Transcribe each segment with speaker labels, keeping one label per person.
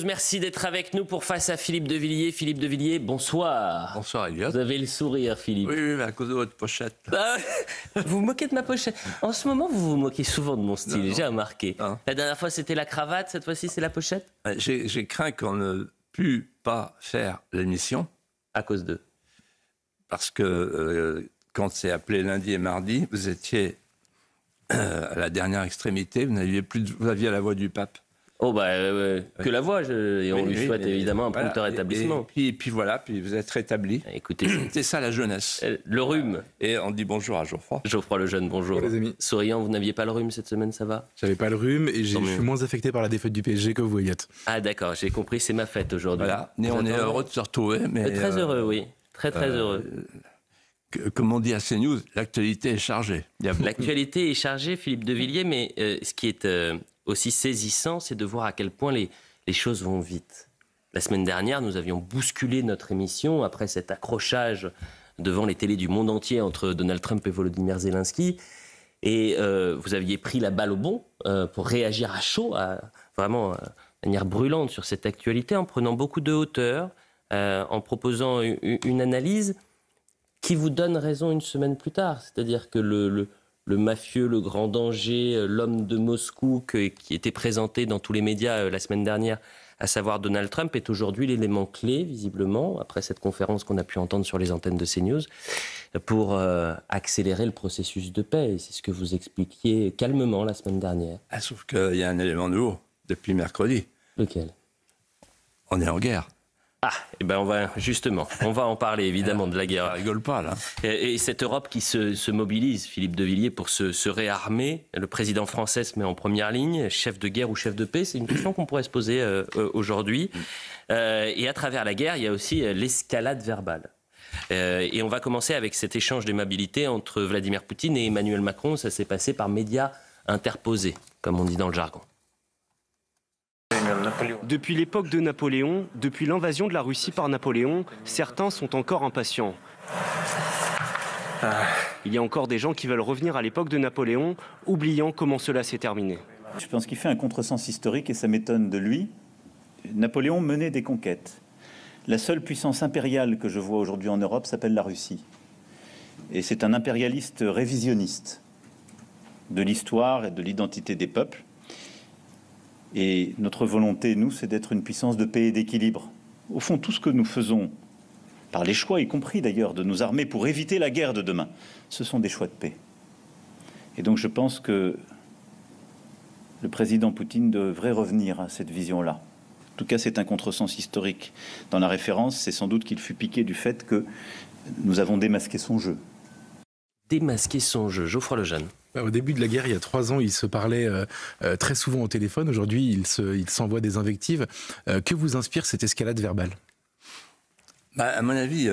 Speaker 1: Merci d'être avec nous pour Face à Philippe de Villiers. Philippe de Villiers, bonsoir.
Speaker 2: Bonsoir Elliot.
Speaker 1: Vous avez le sourire, Philippe.
Speaker 2: Oui, mais à cause de votre pochette.
Speaker 1: Ah, vous vous moquez de ma pochette. En ce moment, vous vous moquez souvent de mon style, j'ai remarqué.
Speaker 2: Non.
Speaker 1: La dernière fois, c'était la cravate, cette fois-ci, c'est la pochette.
Speaker 2: J'ai craint qu'on ne pût pas faire l'émission.
Speaker 1: À cause d'eux.
Speaker 2: Parce que quand c'est appelé lundi et mardi, vous étiez à la dernière extrémité, vous aviez la voix du pape.
Speaker 1: Oh que la voix, et on lui souhaite évidemment un prompt rétablissement.
Speaker 2: Et puis voilà, puis vous êtes rétabli.
Speaker 1: Écoutez,
Speaker 2: c'est ça la jeunesse.
Speaker 1: Le rhume.
Speaker 2: Et on dit bonjour à Geoffroy.
Speaker 1: Geoffroy Lejeune, bonjour.
Speaker 3: Les amis.
Speaker 1: Souriant, vous n'aviez pas le rhume cette semaine, ça va?
Speaker 3: J'avais pas le rhume et je suis moins affecté par la défaite du PSG que vous, Elliot.
Speaker 1: Ah d'accord, j'ai compris, c'est ma fête aujourd'hui.
Speaker 2: Voilà, on est heureux de se retrouver. Mais,
Speaker 1: très heureux, oui. Très heureux.
Speaker 2: Comme on dit à CNews, l'actualité est chargée.
Speaker 1: L'actualité est chargée, Philippe de Villiers, mais ce qui est aussi saisissant, c'est de voir à quel point les choses vont vite. La semaine dernière, nous avions bousculé notre émission après cet accrochage devant les télés du monde entier entre Donald Trump et Volodymyr Zelensky. Et vous aviez pris la balle au bon pour réagir à chaud, vraiment de manière brûlante sur cette actualité, en prenant beaucoup de hauteur, en proposant une analyse qui vous donne raison une semaine plus tard. C'est-à-dire que le mafieux, le grand danger, l'homme de Moscou qui était présenté dans tous les médias la semaine dernière, à savoir Donald Trump, est aujourd'hui l'élément clé, visiblement, après cette conférence qu'on a pu entendre sur les antennes de CNews, pour accélérer le processus de paix. Et c'est ce que vous expliquiez calmement la semaine dernière.
Speaker 2: Ah, sauf qu'il y a un élément nouveau depuis mercredi.
Speaker 1: Lequel?
Speaker 2: On est en guerre.
Speaker 1: Ah, et ben on va en parler évidemment de la guerre.
Speaker 2: Ça rigole pas là.
Speaker 1: Et cette Europe qui se mobilise, Philippe de Villiers, pour se réarmer. Le président français se met en première ligne, chef de guerre ou chef de paix. C'est une question qu'on pourrait se poser aujourd'hui. Et à travers la guerre, il y a aussi l'escalade verbale. Et on va commencer avec cet échange d'aimabilité entre Vladimir Poutine et Emmanuel Macron. Ça s'est passé par médias interposés, comme on dit dans le jargon.
Speaker 4: Depuis l'époque de Napoléon, depuis l'invasion de la Russie par Napoléon, certains sont encore impatients. Il y a encore des gens qui veulent revenir à l'époque de Napoléon, oubliant comment cela s'est terminé.
Speaker 5: Je pense qu'il fait un contresens historique et ça m'étonne de lui. Napoléon menait des conquêtes. La seule puissance impériale que je vois aujourd'hui en Europe s'appelle la Russie. Et c'est un impérialiste révisionniste de l'histoire et de l'identité des peuples. Et notre volonté, nous, c'est d'être une puissance de paix et d'équilibre. Au fond, tout ce que nous faisons, par les choix, y compris d'ailleurs de nos armées, pour éviter la guerre de demain, ce sont des choix de paix. Et donc je pense que le président Poutine devrait revenir à cette vision-là. En tout cas, c'est un contresens historique. Dans la référence, c'est sans doute qu'il fut piqué du fait que nous avons démasqué son jeu.
Speaker 1: Démasquer son jeu. Geoffroy Lejeune.
Speaker 3: Au début de la guerre, il y a 3 ans, ils se parlaient très souvent au téléphone. Aujourd'hui, ils s'envoient des invectives. Que vous inspire cette escalade verbale?
Speaker 2: À mon avis,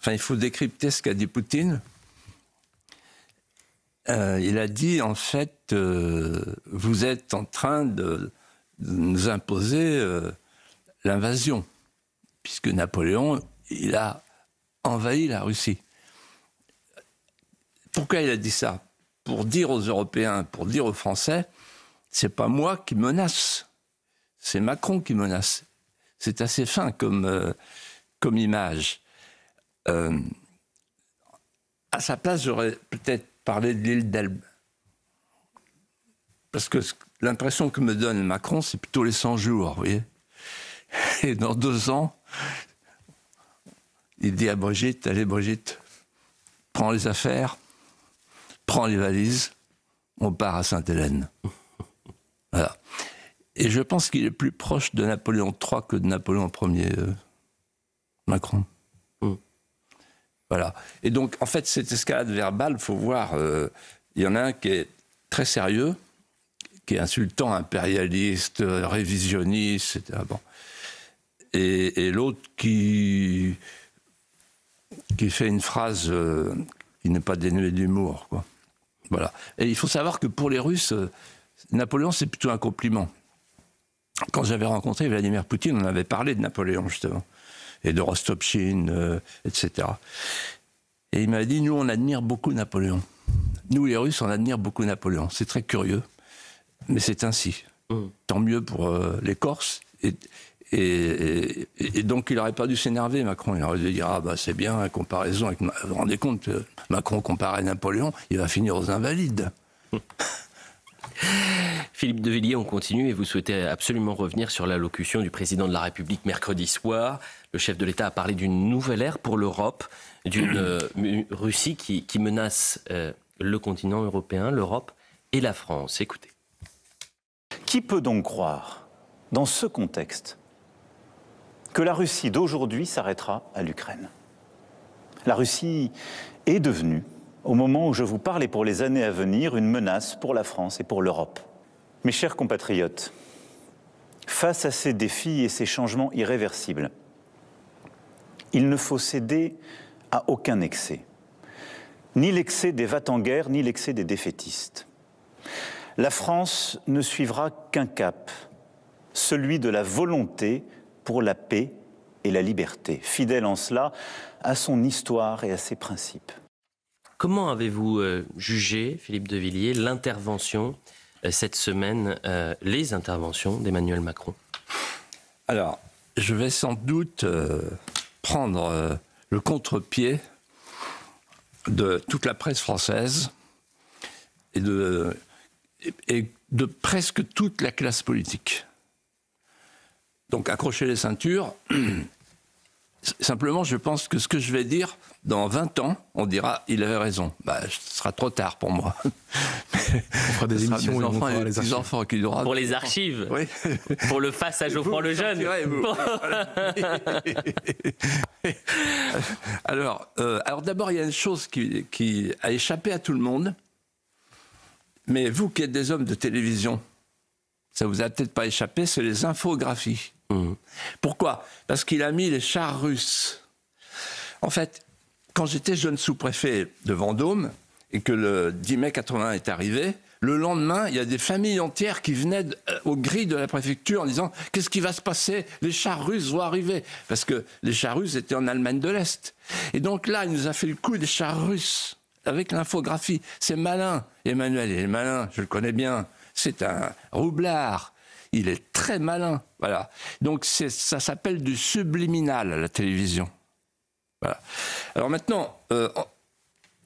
Speaker 2: il faut décrypter ce qu'a dit Poutine. Il a dit, en fait, vous êtes en train de nous imposer l'invasion, puisque Napoléon, il a envahi la Russie. Pourquoi il a dit ça? Pour dire aux Européens, pour dire aux Français, c'est pas moi qui menace, c'est Macron qui menace. C'est assez fin comme image. À sa place, j'aurais peut-être parlé de l'île d'Elbe. Parce que l'impression que me donne Macron, c'est plutôt les 100 jours, vous voyez. Et dans 2 ans, il dit à Brigitte, allez Brigitte, prends les affaires, prends les valises, on part à Sainte-Hélène. Voilà. Et je pense qu'il est plus proche de Napoléon III que de Napoléon Ier, Macron. Voilà. Et donc, en fait, cette escalade verbale, il faut voir, il y en a un qui est très sérieux, qui est insultant, impérialiste, révisionniste, etc. Bon. Et l'autre qui fait une phrase qui n'est pas dénuée d'humour, quoi. Voilà. Et il faut savoir que pour les Russes, Napoléon, c'est plutôt un compliment. Quand j'avais rencontré Vladimir Poutine, on avait parlé de Napoléon, justement, et de Rostopchine, etc. Et il m'a dit, nous, on admire beaucoup Napoléon. Nous, les Russes, on admire beaucoup Napoléon. C'est très curieux, mais c'est ainsi. Tant mieux pour les Corses. Et donc, il n'aurait pas dû s'énerver, Macron. Il aurait dû dire, ah bah c'est bien, comparaison avec... Vous vous rendez compte, Macron comparé à Napoléon, il va finir aux Invalides.
Speaker 1: Philippe de Villiers, on continue et vous souhaitez absolument revenir sur l'allocution du président de la République mercredi soir. Le chef de l'État a parlé d'une nouvelle ère pour l'Europe, d'une Russie qui menace le continent européen, l'Europe et la France. Écoutez.
Speaker 5: Qui peut donc croire, dans ce contexte, que la Russie d'aujourd'hui s'arrêtera à l'Ukraine? La Russie est devenue, au moment où je vous parle et pour les années à venir, une menace pour la France et pour l'Europe. Mes chers compatriotes, face à ces défis et ces changements irréversibles, il ne faut céder à aucun excès. Ni l'excès des va-t-en-guerre, ni l'excès des défaitistes. La France ne suivra qu'un cap, celui de la volonté pour la paix et la liberté, fidèle en cela à son histoire et à ses principes.
Speaker 1: Comment avez-vous jugé, Philippe de Villiers, l'intervention cette semaine, les interventions d'Emmanuel Macron?
Speaker 2: Alors, je vais sans doute prendre le contre-pied de toute la presse française et de presque toute la classe politique. Donc, accrochez les ceintures. Simplement, je pense que ce que je vais dire, dans 20 ans, on dira il avait raison. Bah, ce sera trop tard pour moi.
Speaker 3: On fera des émissions où on fera les archives.
Speaker 2: Enfants qui aura...
Speaker 1: Pour les archives,
Speaker 2: oui.
Speaker 1: Pour le face à Geoffroy Lejeune.
Speaker 2: Alors d'abord, il y a une chose qui a échappé à tout le monde. Mais vous qui êtes des hommes de télévision, ça vous a peut-être pas échappé, c'est les infographies. Pourquoi? Parce qu'il a mis les chars russes. En fait, quand j'étais jeune sous-préfet de Vendôme et que le 10 mai 81 est arrivé, le lendemain, il y a des familles entières qui venaient aux grilles de la préfecture en disant « Qu'est-ce qui va se passer? Les chars russes vont arriver !» Parce que les chars russes étaient en Allemagne de l'Est. Et donc là, il nous a fait le coup des chars russes avec l'infographie. C'est malin, Emmanuel, il est malin, je le connais bien. C'est un roublard. Il est très malin, voilà. Donc ça s'appelle du subliminal à la télévision. Voilà. Alors maintenant,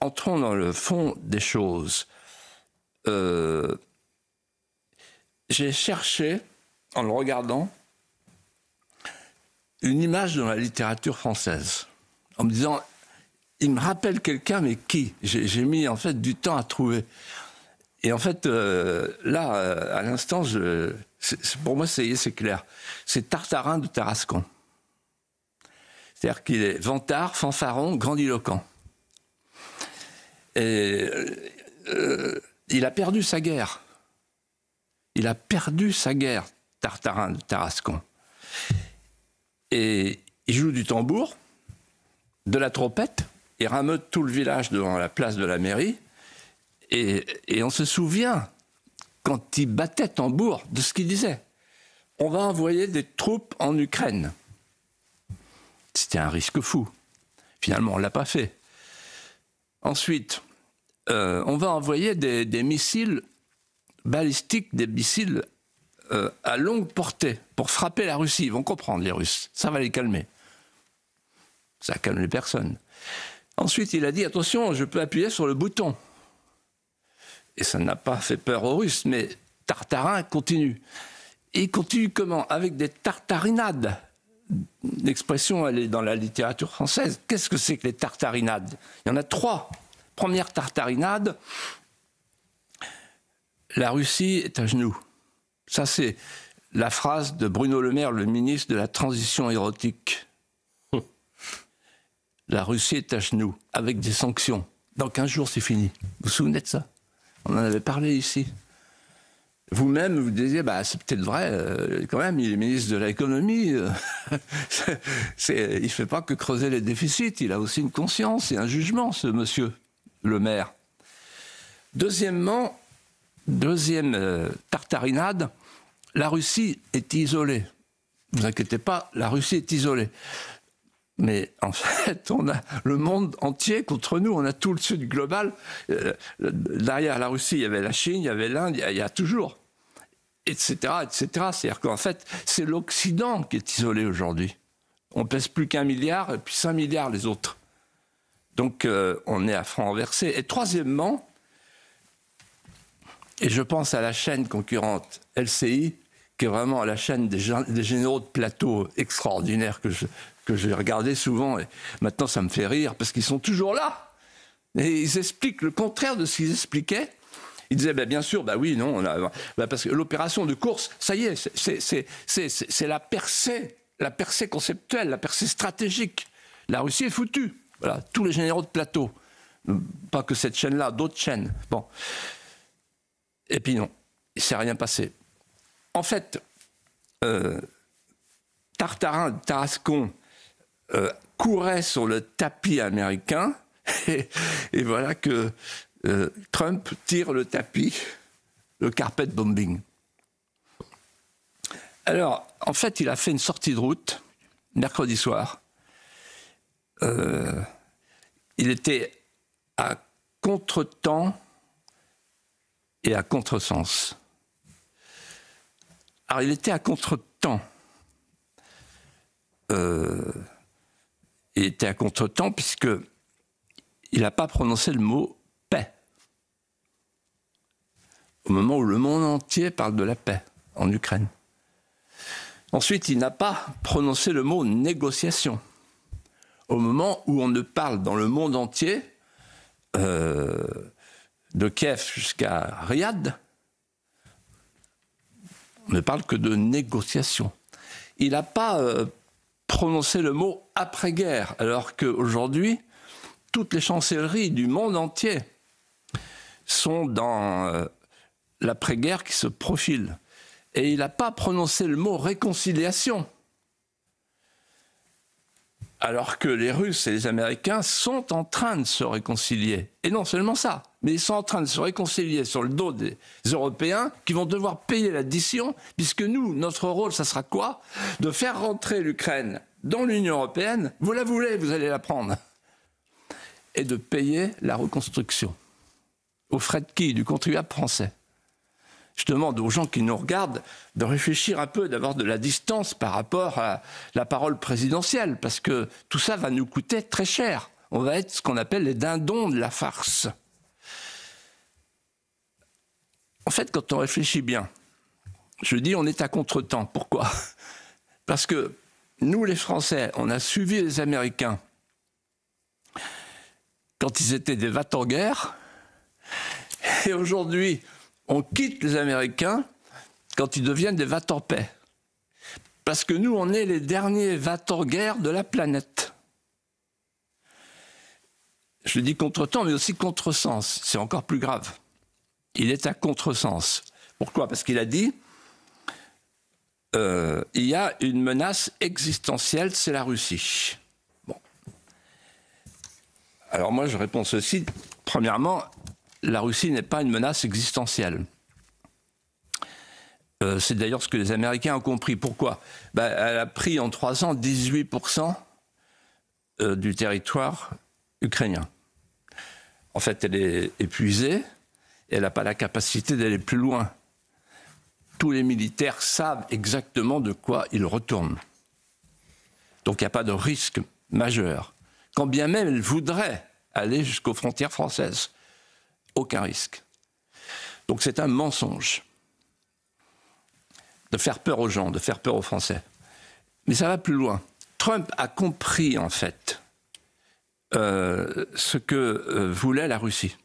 Speaker 2: entrons dans le fond des choses. J'ai cherché, en le regardant, une image dans la littérature française, en me disant, il me rappelle quelqu'un, mais qui? J'ai mis en fait du temps à trouver. Et en fait, là, à l'instant, pour moi, c'est clair. C'est Tartarin de Tarascon. C'est-à-dire qu'il est vantard, fanfaron, grandiloquent. Et il a perdu sa guerre. Il a perdu sa guerre, Tartarin de Tarascon. Et il joue du tambour, de la trompette, il rameute tout le village devant la place de la mairie. Et on se souvient, quand il battait tambour, de ce qu'il disait. On va envoyer des troupes en Ukraine. C'était un risque fou. Finalement, on ne l'a pas fait. Ensuite, on va envoyer des missiles balistiques, des missiles à longue portée pour frapper la Russie. Ils vont comprendre, les Russes. Ça va les calmer. Ça calme les personnes. Ensuite, il a dit, attention, je peux appuyer sur le bouton. Et ça n'a pas fait peur aux Russes, mais Tartarin continue. Et il continue comment? Avec des tartarinades. L'expression, elle est dans la littérature française. Qu'est-ce que c'est que les tartarinades? Il y en a 3. Première tartarinade, la Russie est à genoux. Ça, c'est la phrase de Bruno Le Maire, le ministre de la Transition érotique. La Russie est à genoux, avec des sanctions. Dans 15 jours, c'est fini. Vous vous souvenez de ça? On en avait parlé ici. Vous-même, vous disiez, bah, c'est peut-être vrai, quand même, il est ministre de l'économie. Il ne fait pas que creuser les déficits, il a aussi une conscience et un jugement, ce monsieur Le Maire. Deuxième tartarinade, la Russie est isolée. Ne vous inquiétez pas, la Russie est isolée. Mais en fait, on a le monde entier contre nous, on a tout le sud global. Derrière la Russie, il y avait la Chine, il y avait l'Inde, il y a toujours. etc., etc. C'est-à-dire qu'en fait, c'est l'Occident qui est isolé aujourd'hui. On pèse plus qu'1 milliard et puis 5 milliards les autres. Donc on est à franc renversé. Et troisièmement, et je pense à la chaîne concurrente LCI, qui est vraiment la chaîne des généraux de plateau extraordinaires que j'ai regardé souvent. Et maintenant, ça me fait rire parce qu'ils sont toujours là. Et ils expliquent le contraire de ce qu'ils expliquaient. Ils disaient, bien sûr, oui, non, parce que l'opération de course, ça y est, c'est la percée conceptuelle, la percée stratégique. La Russie est foutue. Voilà, tous les généraux de plateau. Pas que cette chaîne-là, d'autres chaînes. Bon. Et puis non, il ne s'est rien passé. En fait, Tartarin de Tarascon courait sur le tapis américain et voilà que Trump tire le tapis, le carpet bombing. Alors, en fait, il a fait une sortie de route mercredi soir. Il était à contre-temps et à contresens. Alors, il était à contre-temps. Il était à contre-temps puisque il n'a pas prononcé le mot « paix ». Au moment où le monde entier parle de la paix en Ukraine. Ensuite, il n'a pas prononcé le mot « négociation ». Au moment où on ne parle dans le monde entier, de Kiev jusqu'à Riyad, on ne parle que de négociation. Il n'a pas prononcé le mot « après-guerre », alors qu'aujourd'hui, toutes les chancelleries du monde entier sont dans l'après-guerre qui se profile. Et il n'a pas prononcé le mot « réconciliation », alors que les Russes et les Américains sont en train de se réconcilier. Et non seulement ça, mais ils sont en train de se réconcilier sur le dos des Européens qui vont devoir payer l'addition, puisque nous, notre rôle, ça sera quoi? De faire rentrer l'Ukraine dans l'Union européenne. Vous la voulez, vous allez la prendre. Et de payer la reconstruction. Aux frais de qui? Du contribuable français. Je demande aux gens qui nous regardent de réfléchir un peu, d'avoir de la distance par rapport à la parole présidentielle, parce que tout ça va nous coûter très cher. On va être ce qu'on appelle les dindons de la farce. En fait, quand on réfléchit bien, je dis on est à contre-temps. Pourquoi? Parce que nous, les Français, on a suivi les Américains quand ils étaient des va-t-en-guerre, et aujourd'hui, on quitte les Américains quand ils deviennent des va-t-en-paix. Parce que nous, on est les derniers va-t-en-guerre de la planète. Je dis contre-temps, mais aussi contre-sens. C'est encore plus grave. Il est à contre-sens. Pourquoi? Parce qu'il a dit il y a une menace existentielle, c'est la Russie. Bon. Alors moi, je réponds ceci. Premièrement, la Russie n'est pas une menace existentielle. C'est d'ailleurs ce que les Américains ont compris. Pourquoi? Elle a pris en 3 ans 18% du territoire ukrainien. En fait, elle est épuisée et elle n'a pas la capacité d'aller plus loin. Tous les militaires savent exactement de quoi ils retournent. Donc il n'y a pas de risque majeur. Quand bien même elle voudrait aller jusqu'aux frontières françaises. Aucun risque. Donc c'est un mensonge de faire peur aux gens, de faire peur aux Français. Mais ça va plus loin. Trump a compris, en fait, ce que voulait la Russie.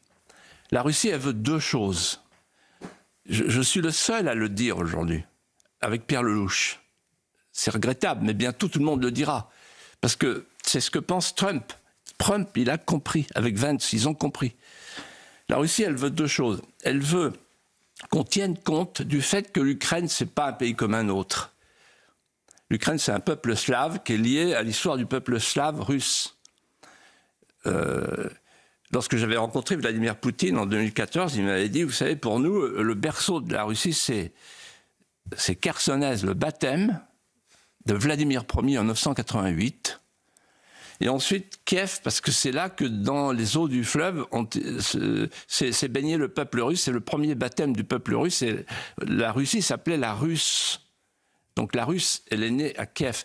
Speaker 2: La Russie, elle veut 2 choses. Je suis le seul à le dire aujourd'hui, avec Pierre Lelouch. C'est regrettable, mais bientôt tout le monde le dira. Parce que c'est ce que pense Trump. Trump, il a compris. Avec Vance, ils ont compris. La Russie, elle veut 2 choses. Elle veut qu'on tienne compte du fait que l'Ukraine, ce n'est pas un pays comme un autre. L'Ukraine, c'est un peuple slave qui est lié à l'histoire du peuple slave russe. Lorsque j'avais rencontré Vladimir Poutine en 2014, il m'avait dit, vous savez, pour nous, le berceau de la Russie, c'est Chersonèse, le baptême de Vladimir Ier en 988. Et ensuite, Kiev, parce que c'est là que dans les eaux du fleuve, s'est baigné le peuple russe. C'est le premier baptême du peuple russe. Et la Russie s'appelait la Russe. Donc la Russe, elle est née à Kiev.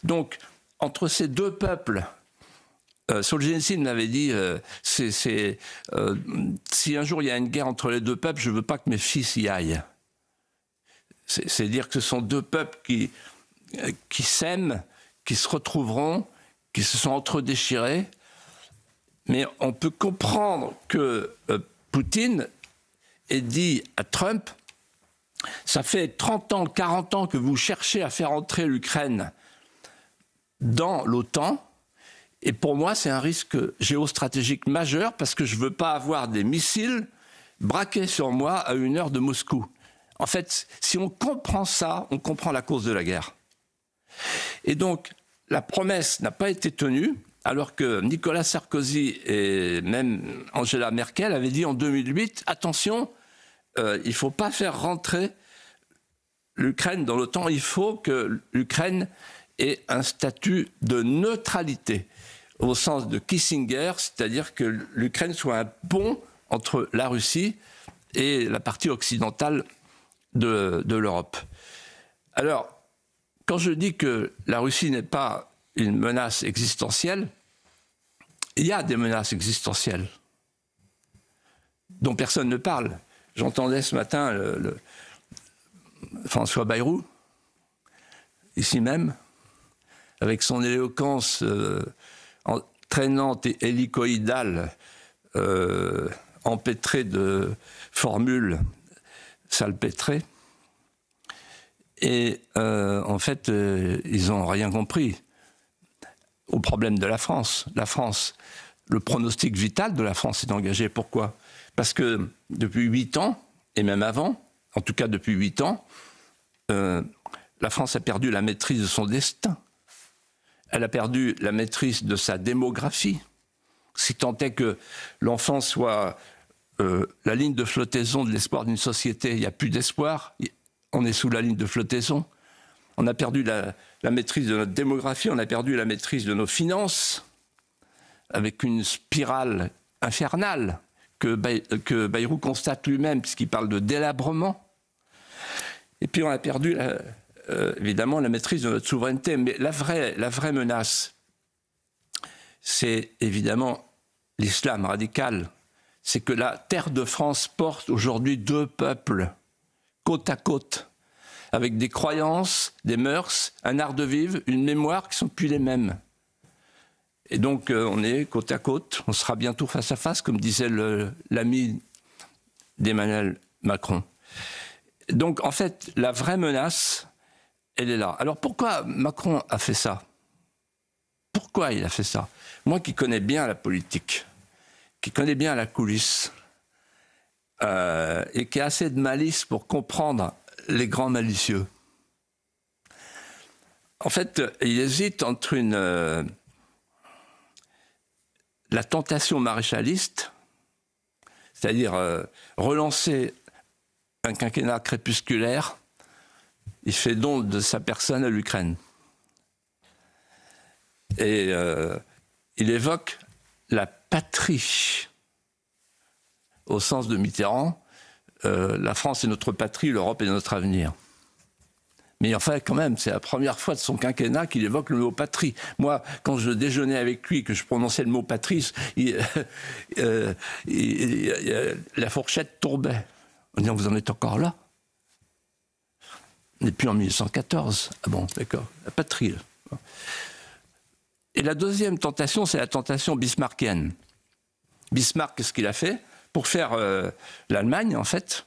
Speaker 2: Donc, entre ces deux peuples, Solzhenitsyn m'avait dit, si un jour il y a une guerre entre les deux peuples, je ne veux pas que mes fils y aillent. C'est dire que ce sont deux peuples qui s'aiment, qui se retrouveront, qui se sont entre-déchirés. Mais on peut comprendre que Poutine ait dit à Trump, ça fait 30 ans, 40 ans que vous cherchez à faire entrer l'Ukraine dans l'OTAN. Et pour moi, c'est un risque géostratégique majeur parce que je ne veux pas avoir des missiles braqués sur moi à 1 heure de Moscou. En fait, si on comprend ça, on comprend la cause de la guerre. Et donc, la promesse n'a pas été tenue, alors que Nicolas Sarkozy et même Angela Merkel avaient dit en 2008, attention, il ne faut pas faire rentrer l'Ukraine dans l'OTAN, il faut que l'Ukraine ait un statut de neutralité, au sens de Kissinger, c'est-à-dire que l'Ukraine soit un pont entre la Russie et la partie occidentale de l'Europe. Alors, quand je dis que la Russie n'est pas une menace existentielle, il y a des menaces existentielles dont personne ne parle. J'entendais ce matin François Bayrou, ici même, avec son éloquence traînante et hélicoïdale, empêtrée de formules salpêtrées. Et en fait, ils n'ont rien compris au problème de la France. La France, le pronostic vital de la France est engagé. Pourquoi ? Parce que depuis 8 ans, et même avant, en tout cas depuis 8 ans, la France a perdu la maîtrise de son destin. Elle a perdu la maîtrise de sa démographie. Si tant est que l'enfant soit la ligne de flottaison de l'espoir d'une société, il n'y a plus d'espoir, on est sous la ligne de flottaison. On a perdu la maîtrise de notre démographie, on a perdu la maîtrise de nos finances, avec une spirale infernale que Bayrou constate lui-même, puisqu'il parle de délabrement. Et puis on a perdu, évidemment, la maîtrise de notre souveraineté. Mais la vraie menace, c'est évidemment l'islam radical. C'est que la terre de France porte aujourd'hui 2 peuples, côte à côte, avec des croyances, des mœurs, un art de vivre, une mémoire qui ne sont plus les mêmes. Et donc, on est côte à côte, on sera bientôt face à face, comme disait l'ami d'Emmanuel Macron. Donc, en fait, la vraie menace, elle est là. Alors, pourquoi Macron a fait ça ? Pourquoi il a fait ça ? Moi qui connais bien la politique, qui connais bien la coulisse, et qui a assez de malice pour comprendre les grands malicieux. En fait, il hésite entre la tentation maréchaliste, c'est-à-dire relancer un quinquennat crépusculaire, il fait don de sa personne à l'Ukraine. Et il évoque la patrie, au sens de Mitterrand, la France est notre patrie, l'Europe est notre avenir. Mais enfin, quand même, c'est la première fois de son quinquennat qu'il évoque le mot patrie. Moi, quand je déjeunais avec lui, que je prononçais le mot patrie, la fourchette tourbait. En disant, vous en êtes encore là ? On n'est plus en 1814. Ah bon, d'accord, la patrie. Là. Et la deuxième tentation, c'est la tentation bismarckienne. Bismarck, qu'est-ce qu'il a fait ? Pour faire l'Allemagne, en fait,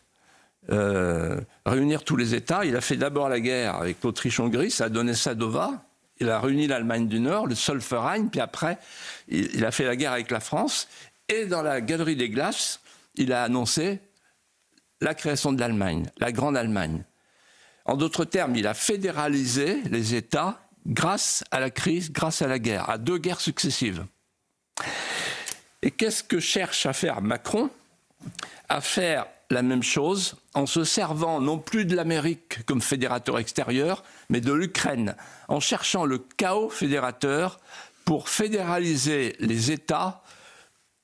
Speaker 2: réunir tous les États. Il a fait d'abord la guerre avec l'Autriche-Hongrie, ça a donné Sadova. Il a réuni l'Allemagne du Nord, le Zollverein, puis après, il a fait la guerre avec la France. Et dans la Galerie des Glaces, il a annoncé la création de l'Allemagne, la Grande Allemagne. En d'autres termes, il a fédéralisé les États grâce à la crise, grâce à la guerre, à 2 guerres successives. Et qu'est-ce que cherche à faire Macron ? À faire la même chose en se servant non plus de l'Amérique comme fédérateur extérieur, mais de l'Ukraine, en cherchant le chaos fédérateur pour fédéraliser les États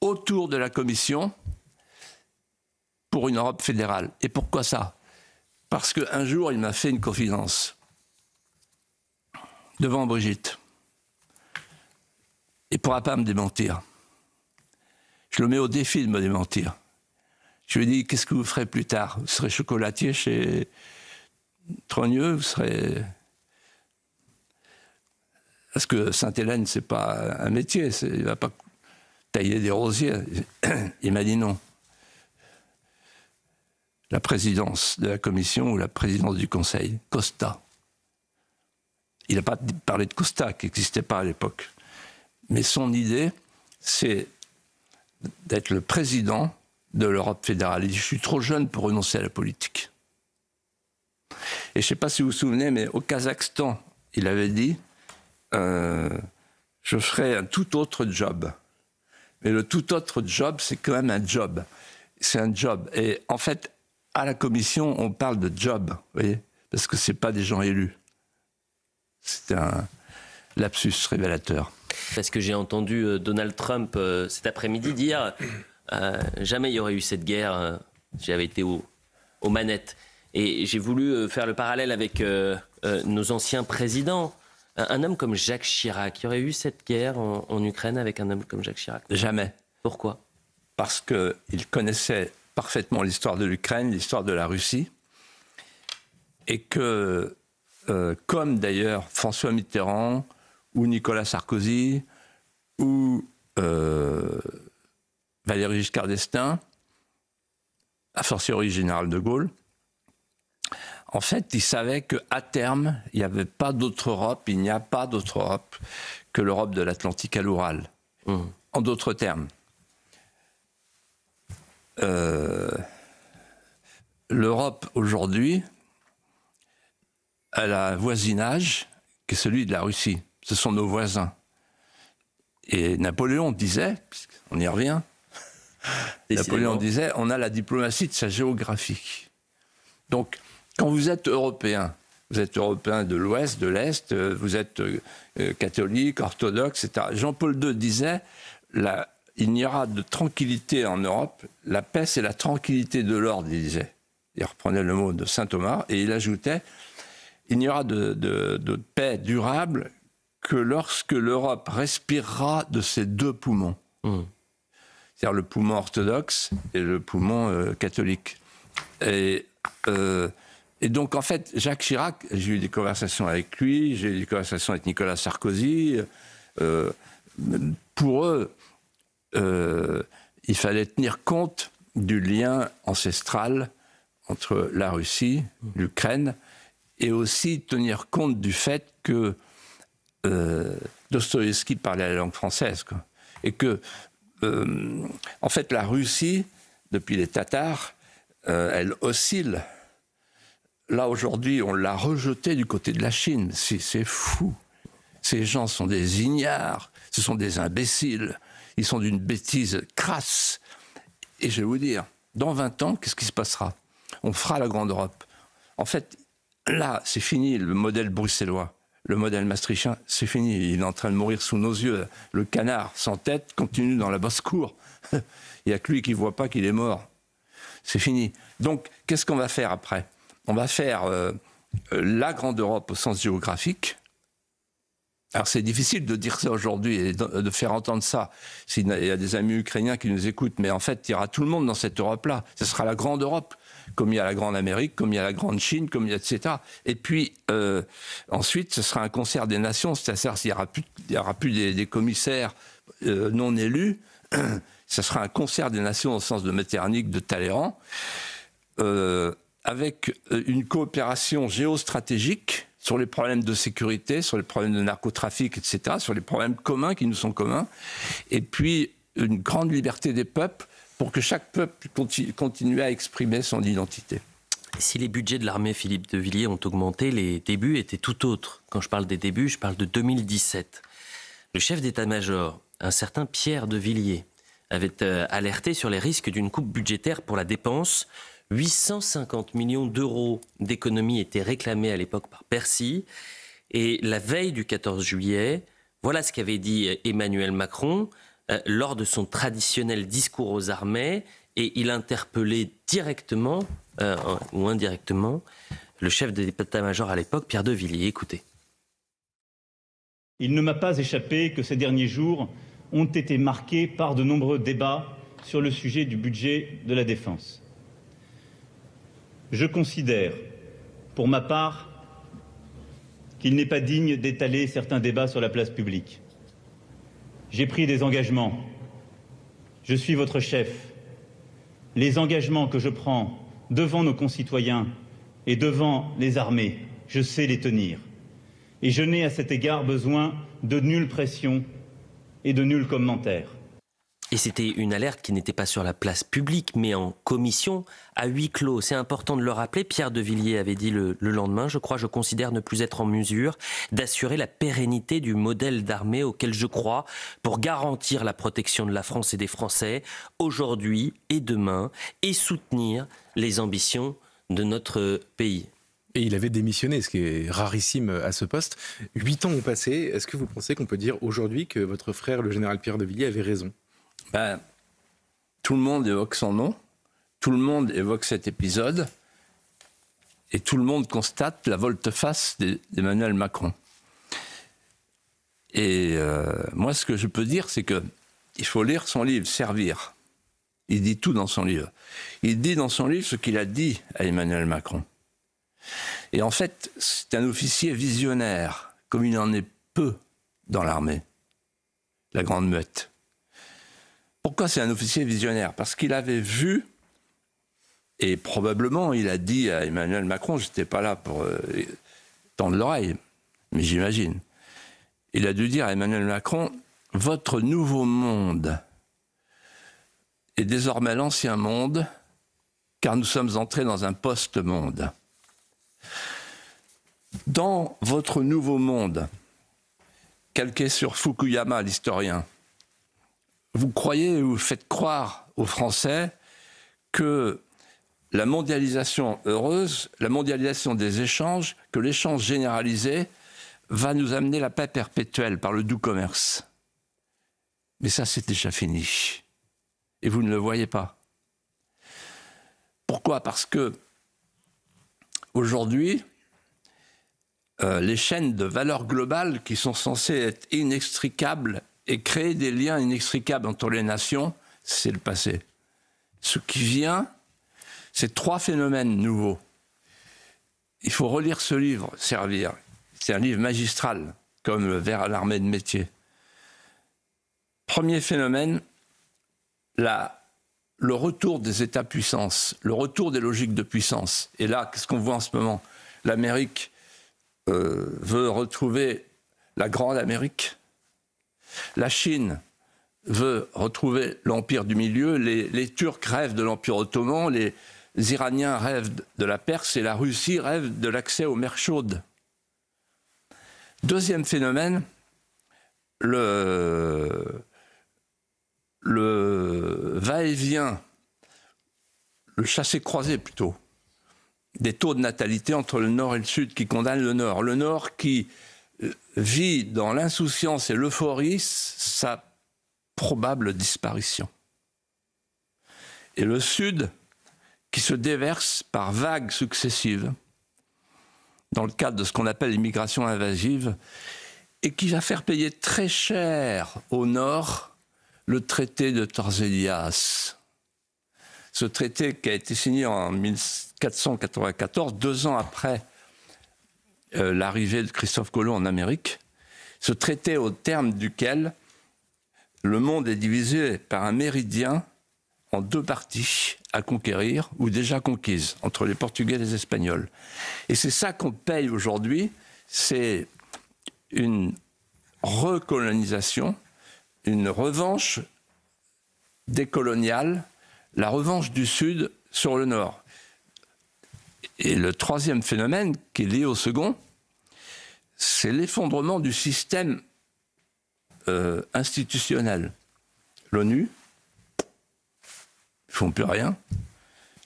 Speaker 2: autour de la Commission pour une Europe fédérale. Et pourquoi ça? Parce qu'un jour, il m'a fait une confidence devant Brigitte. Il ne pourra pas me démentir. Je le mets au défi de me démentir. Je lui dis, qu'est-ce que vous ferez plus tard? Vous serez chocolatier chez Trogneux, vous serez... Parce que Sainte-Hélène, c'est pas un métier, il ne va pas tailler des rosiers. Il m'a dit non. La présidence de la commission ou la présidence du conseil, Costa. Il n'a pas parlé de Costa, qui n'existait pas à l'époque. Mais son idée, c'est d'être le président de l'Europe fédérale. Il dit, je suis trop jeune pour renoncer à la politique. Et je ne sais pas si vous vous souvenez, mais au Kazakhstan, il avait dit, je ferai un tout autre job. Mais le tout autre job, c'est quand même un job. C'est un job. Et en fait, à la Commission, on parle de job, vous voyez, parce que ce n'est pas des gens élus. C'est un lapsus révélateur.
Speaker 1: Parce que j'ai entendu Donald Trump cet après-midi dire jamais il y aurait eu cette guerre, j'avais été aux manettes. Et j'ai voulu faire le parallèle avec nos anciens présidents. Un homme comme Jacques Chirac, il y aurait eu cette guerre en Ukraine avec un homme comme Jacques Chirac?
Speaker 2: Jamais.
Speaker 1: Pourquoi?
Speaker 2: Parce qu'il connaissait parfaitement l'histoire de l'Ukraine, l'histoire de la Russie, et que, comme d'ailleurs François Mitterrand ou Nicolas Sarkozy ou Valéry Giscard d'Estaing, a fortiori Général de Gaulle, en fait, il savait qu'à terme, il n'y avait pas d'autre Europe, il n'y a pas d'autre Europe que l'Europe de l'Atlantique à l'Oural. En d'autres termes, l'Europe aujourd'hui, elle a un voisinage qui est celui de la Russie. Ce sont nos voisins. Et Napoléon disait, on y revient, Napoléon disait, on a la diplomatie de sa géographie. Donc, quand vous êtes européen de l'Ouest, de l'Est, vous êtes catholique, orthodoxe, etc. Jean-Paul II disait, il n'y aura de tranquillité en Europe, la paix c'est la tranquillité de l'ordre, il disait. Il reprenait le mot de saint Thomas et il ajoutait, il n'y aura de paix durable que lorsque l'Europe respirera de ses deux poumons. C'est-à-dire le poumon orthodoxe et le poumon catholique. Et donc, en fait, Jacques Chirac, j'ai eu des conversations avec lui, j'ai eu des conversations avec Nicolas Sarkozy. Pour eux, il fallait tenir compte du lien ancestral entre la Russie, l'Ukraine, et aussi tenir compte du fait que Dostoïevski parlait la langue française, quoi. Et que, en fait, la Russie, depuis les Tatars, elle oscille. Là, aujourd'hui, on l'a rejeté du côté de la Chine. C'est fou. Ces gens sont des ignares, ce sont des imbéciles. Ils sont d'une bêtise crasse. Et je vais vous dire, dans 20 ans, qu'est-ce qui se passera? On fera la grande Europe. En fait, là, c'est fini le modèle bruxellois. Le modèle maastrichtien, c'est fini. Il est en train de mourir sous nos yeux. Le canard sans tête continue dans la basse-cour. Il n'y a que lui qui ne voit pas qu'il est mort. C'est fini. Donc, qu'est-ce qu'on va faire après? On va faire la grande Europe au sens géographique. Alors c'est difficile de dire ça aujourd'hui et de faire entendre ça. Il y a des amis ukrainiens qui nous écoutent, mais en fait, il y aura tout le monde dans cette Europe-là. Ce sera la grande Europe, comme il y a la grande Amérique, comme il y a la grande Chine, comme il y a etc. Et puis ensuite, ce sera un concert des nations, c'est-à-dire qu'il n'y aura plus des commissaires non élus. Ce sera un concert des nations au sens de Metternich, de Talleyrand. Avec une coopération géostratégique sur les problèmes de sécurité, sur les problèmes de narcotrafic, etc., sur les problèmes communs qui nous sont communs, et puis une grande liberté des peuples pour que chaque peuple continue à exprimer son identité.
Speaker 1: Si les budgets de l'armée Philippe de Villiers ont augmenté, les débuts étaient tout autres. Quand je parle des débuts, je parle de 2017. Le chef d'état-major, un certain Pierre de Villiers, avait alerté sur les risques d'une coupe budgétaire pour la dépense. 850 millions d'euros d'économies étaient réclamés à l'époque par Bercy. Et la veille du 14 juillet, Voilà ce qu'avait dit Emmanuel Macron lors de son traditionnel discours aux armées, et il interpellait directement ou indirectement le chef de l'état-major à l'époque, Pierre de Villiers. Écoutez.
Speaker 6: Il ne m'a pas échappé que ces derniers jours ont été marqués par de nombreux débats sur le sujet du budget de la défense. Je considère, pour ma part, qu'il n'est pas digne d'étaler certains débats sur la place publique. J'ai pris des engagements. Je suis votre chef. Les engagements que je prends devant nos concitoyens et devant les armées, je sais les tenir. Et je n'ai à cet égard besoin de nulle pression et de nul commentaire.
Speaker 1: Et c'était une alerte qui n'était pas sur la place publique, mais en commission, à huis clos. C'est important de le rappeler. Pierre de Villiers avait dit le lendemain, je considère ne plus être en mesure d'assurer la pérennité du modèle d'armée auquel je crois pour garantir la protection de la France et des Français aujourd'hui et demain et soutenir les ambitions de notre pays.
Speaker 3: Et il avait démissionné, ce qui est rarissime à ce poste. 8 ans ont passé. Est-ce que vous pensez qu'on peut dire aujourd'hui que votre frère, le général Pierre de Villiers, avait raison ?
Speaker 2: Tout le monde évoque son nom, tout le monde évoque cet épisode, et tout le monde constate la volte-face d'Emmanuel Macron. Et moi, ce que je peux dire, c'est qu'il faut lire son livre, Servir. Il dit tout dans son livre. Il dit dans son livre ce qu'il a dit à Emmanuel Macron. Et en fait, c'est un officier visionnaire, comme il en est peu dans l'armée, la Grande Muette. Pourquoi c'est un officier visionnaire ? Parce qu'il avait vu, et probablement il a dit à Emmanuel Macron, je n'étais pas là pour tendre l'oreille, mais j'imagine, il a dû dire à Emmanuel Macron, votre nouveau monde est désormais l'ancien monde, car nous sommes entrés dans un post-monde. Dans votre nouveau monde, calqué sur Fukuyama, l'historien, vous croyez ou vous faites croire aux Français que la mondialisation heureuse, la mondialisation des échanges, que l'échange généralisé va nous amener la paix perpétuelle par le doux commerce. Mais ça, c'est déjà fini. Et vous ne le voyez pas. Pourquoi ? Parce que aujourd'hui, les chaînes de valeur globale qui sont censées être inextricables et créer des liens inextricables entre les nations, c'est le passé. Ce qui vient, c'est 3 phénomènes nouveaux. Il faut relire ce livre, Servir. C'est un livre magistral, comme le Vers à l'armée de métier. Premier phénomène, le retour des États-puissances, le retour des logiques de puissance. Et là, qu'est-ce qu'on voit en ce moment ? L'Amérique veut retrouver la Grande Amérique. La Chine veut retrouver l'Empire du Milieu, les Turcs rêvent de l'Empire ottoman, les Iraniens rêvent de la Perse et la Russie rêve de l'accès aux mers chaudes. Deuxième phénomène, le va-et-vient, le chassé-croisé plutôt, des taux de natalité entre le Nord et le Sud qui condamnent le Nord. Le Nord qui vit dans l'insouciance et l'euphorie sa probable disparition. Et le Sud qui se déverse par vagues successives dans le cadre de ce qu'on appelle l'immigration invasive et qui va faire payer très cher au Nord le traité de Tordesillas. Ce traité qui a été signé en 1494, 2 ans après l'arrivée de Christophe Colomb en Amérique, ce traité au terme duquel le monde est divisé par un méridien en 2 parties à conquérir ou déjà conquises entre les Portugais et les Espagnols. Et c'est ça qu'on paye aujourd'hui, c'est une recolonisation, une revanche décoloniale, la revanche du Sud sur le Nord. Et le troisième phénomène, qui est lié au second, c'est l'effondrement du système institutionnel. L'ONU, ils ne font plus rien.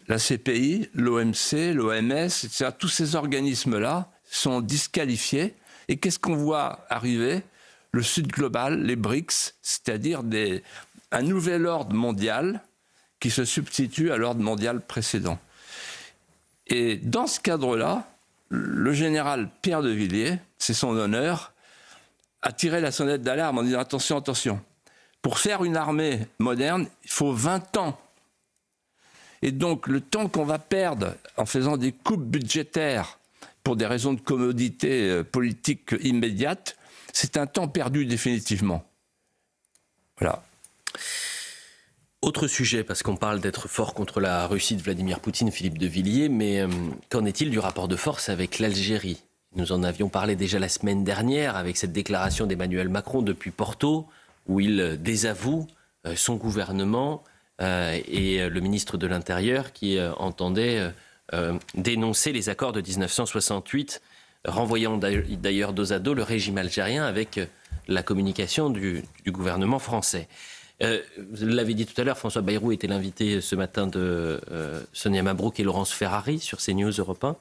Speaker 2: La CPI, l'OMC, l'OMS, etc., tous ces organismes-là sont disqualifiés. Et qu'est-ce qu'on voit arriver ? le Sud global, les BRICS, c'est-à-dire un nouvel ordre mondial qui se substitue à l'ordre mondial précédent. Et dans ce cadre-là, le général Pierre de Villiers, c'est son honneur, a tiré la sonnette d'alarme en disant attention, attention, pour faire une armée moderne, il faut 20 ans. Et donc le temps qu'on va perdre en faisant des coupes budgétaires pour des raisons de commodité politique immédiate, c'est un temps perdu définitivement. Voilà.
Speaker 1: Autre sujet, parce qu'on parle d'être fort contre la Russie de Vladimir Poutine, Philippe de Villiers, mais qu'en est-il du rapport de force avec l'Algérie ? Nous en avions parlé déjà la semaine dernière avec cette déclaration d'Emmanuel Macron depuis Porto, où il désavoue son gouvernement et le ministre de l'Intérieur qui entendait dénoncer les accords de 1968, renvoyant d'ailleurs dos à dos le régime algérien avec la communication du gouvernement français. Vous l'avez dit tout à l'heure, François Bayrou était l'invité ce matin de Sonia Mabrouk et Laurence Ferrari sur CNews Europe 1.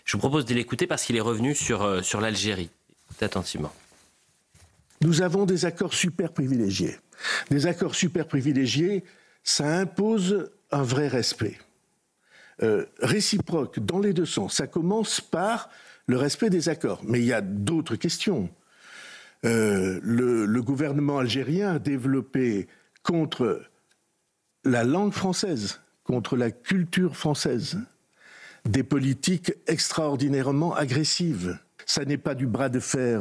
Speaker 1: Je vous propose de l'écouter parce qu'il est revenu sur l'Algérie. Écoutez attentivement.
Speaker 7: Nous avons des accords super privilégiés. Des accords super privilégiés, ça impose un vrai respect. Réciproque dans les deux sens. Ça commence par le respect des accords. Mais il y a d'autres questions. Le gouvernement algérien a développé contre la langue française, contre la culture française, des politiques extraordinairement agressives. Ça n'est pas du bras de fer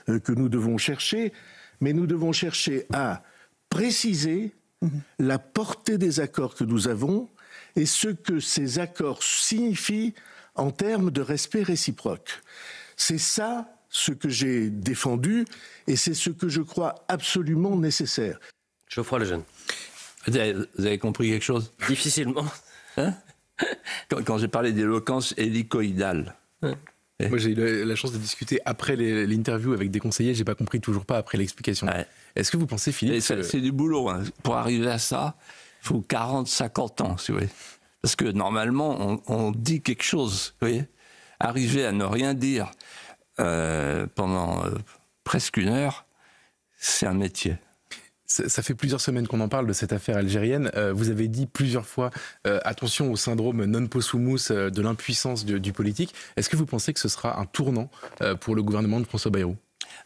Speaker 7: que nous devons chercher, mais nous devons chercher à préciser la portée des accords que nous avons et ce que ces accords signifient en termes de respect réciproque. C'est ça ce que j'ai défendu, et c'est ce que je crois absolument nécessaire.
Speaker 1: Geoffroy Lejeune.
Speaker 2: Vous avez compris quelque chose ?
Speaker 1: Difficilement.
Speaker 2: Hein ? Quand j'ai parlé d'éloquence hélicoïdale.
Speaker 1: Hein ?
Speaker 3: Moi, j'ai eu la chance de discuter après l'interview avec des conseillers. J'ai pas compris toujours pas après l'explication.
Speaker 2: Ouais.
Speaker 3: Est-ce que vous pensez, Philippe...
Speaker 2: C'est du boulot. Hein. Pour arriver à ça, il faut 40, 50 ans, si vous voulez. Parce que normalement, on dit quelque chose. Vous voyez ? Arriver à ne rien dire pendant presque une heure, c'est un métier.
Speaker 3: Ça fait plusieurs semaines qu'on en parle de cette affaire algérienne. Vous avez dit plusieurs fois attention au syndrome non possumus de l'impuissance du politique. Est-ce que vous pensez que ce sera un tournant pour le gouvernement de François Bayrou ?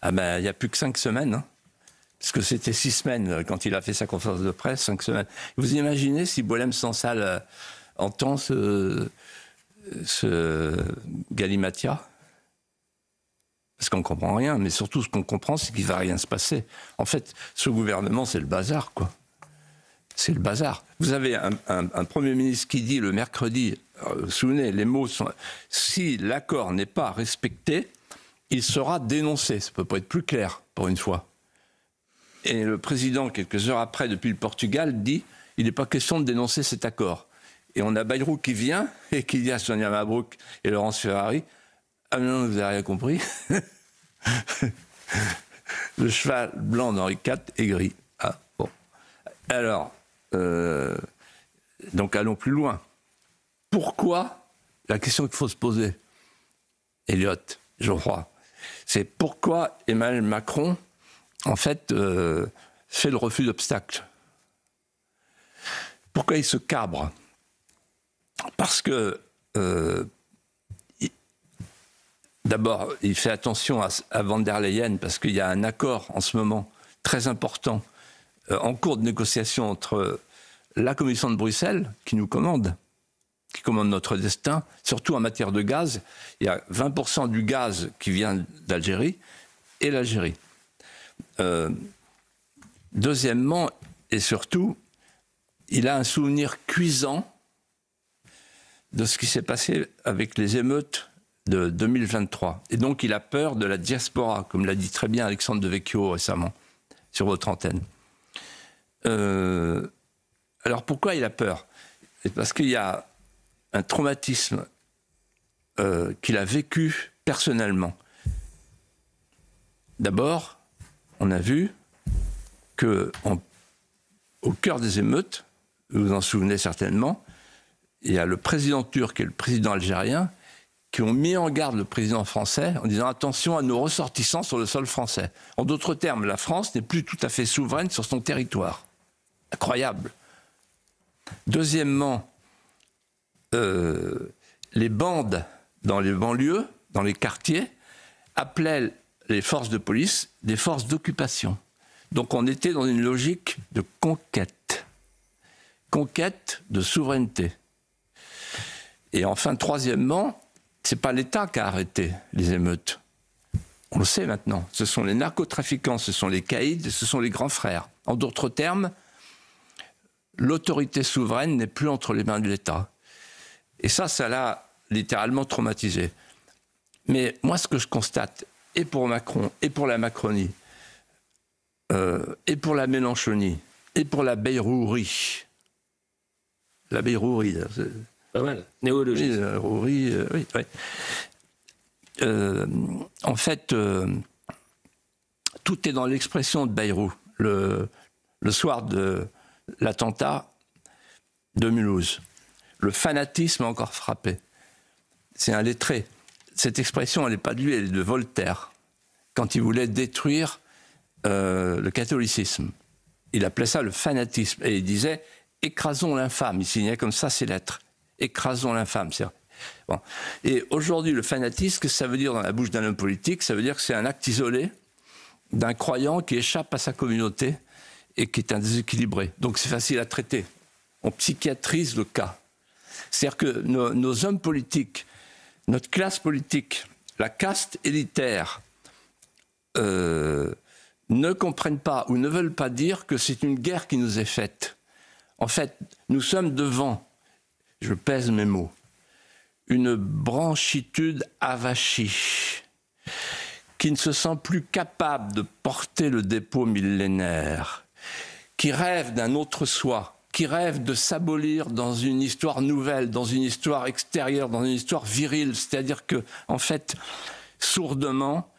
Speaker 2: Ah ben, il n'y a plus que 5 semaines. Hein. Parce que c'était 6 semaines quand il a fait sa conférence de presse, 5 semaines. Vous imaginez si Boualem Sansal entend ce galimatia ? Parce qu'on ne comprend rien, mais surtout ce qu'on comprend, c'est qu'il ne va rien se passer. En fait, ce gouvernement, c'est le bazar, quoi. C'est le bazar. Vous avez un Premier ministre qui dit le mercredi, vous vous souvenez, les mots sont... Si l'accord n'est pas respecté, il sera dénoncé. Ça ne peut pas être plus clair, pour une fois. Et le président, quelques heures après, depuis le Portugal, dit il n'est pas question de dénoncer cet accord. Et on a Bayrou qui vient et qui dit à Sonia Mabrouk et Laurence Ferrari ah non, vous n'avez rien compris. Le cheval blanc d'Henri IV est gris. Ah, bon. Alors, donc allons plus loin. Pourquoi, la question qu'il faut se poser, Elliot, Geoffroy, c'est pourquoi Emmanuel Macron, en fait, fait le refus d'obstacle. Pourquoi il se cabre ? Parce que... D'abord, il fait attention à Van der Leyen parce qu'il y a un accord en ce moment très important en cours de négociation entre la Commission de Bruxelles, qui nous commande, qui commande notre destin, surtout en matière de gaz. Il y a 20% du gaz qui vient d'Algérie et l'Algérie. Deuxièmement, et surtout, il a un souvenir cuisant de ce qui s'est passé avec les émeutes de 2023. Et donc, il a peur de la diaspora, comme l'a dit très bien Alexandre Devecchio récemment, sur votre antenne. Alors, pourquoi il a peur ? C'est parce qu'il y a un traumatisme qu'il a vécu personnellement. D'abord, on a vu qu'au cœur des émeutes, vous vous en souvenez certainement, il y a le président turc et le président algérien qui ont mis en garde le président français en disant attention à nos ressortissants sur le sol français. En d'autres termes, la France n'est plus tout à fait souveraine sur son territoire. Incroyable. Deuxièmement, les bandes dans les banlieues, dans les quartiers, appelaient les forces de police des forces d'occupation. Donc on était dans une logique de conquête. Conquête de souveraineté. Et enfin, troisièmement, c'est pas l'État qui a arrêté les émeutes. On le sait maintenant. Ce sont les narcotrafiquants, ce sont les caïds, ce sont les grands frères. En d'autres termes, l'autorité souveraine n'est plus entre les mains de l'État. Et ça l'a littéralement traumatisé. Mais moi, ce que je constate, et pour Macron, et pour la Macronie, et pour la Mélenchonie, et pour la Bayrourie,
Speaker 1: pas mal, néologie.
Speaker 2: Oui, oui, oui. En fait, tout est dans l'expression de Bayrou. Le soir de l'attentat de Mulhouse, le fanatisme a encore frappé. C'est un lettré. Cette expression, elle n'est pas de lui, elle est de Voltaire, quand il voulait détruire le catholicisme. Il appelait ça le fanatisme, et il disait « écrasons l'infâme ». Il signait comme ça ses lettres. « Écrasons l'infâme ». Bon. Et aujourd'hui, le fanatisme, qu'est-ce que ça veut dire dans la bouche d'un homme politique? Ça veut dire que c'est un acte isolé d'un croyant qui échappe à sa communauté et qui est un déséquilibré. Donc c'est facile à traiter. On psychiatrise le cas. C'est-à-dire que nos hommes politiques, notre classe politique, la caste élitaire, ne comprennent pas ou ne veulent pas dire que c'est une guerre qui nous est faite. En fait, nous sommes devant, je pèse mes mots, une branchitude avachie qui ne se sent plus capable de porter le dépôt millénaire, qui rêve d'un autre soi, qui rêve de s'abolir dans une histoire nouvelle, dans une histoire extérieure, dans une histoire virile. C'est-à-dire que, en fait, sourdement,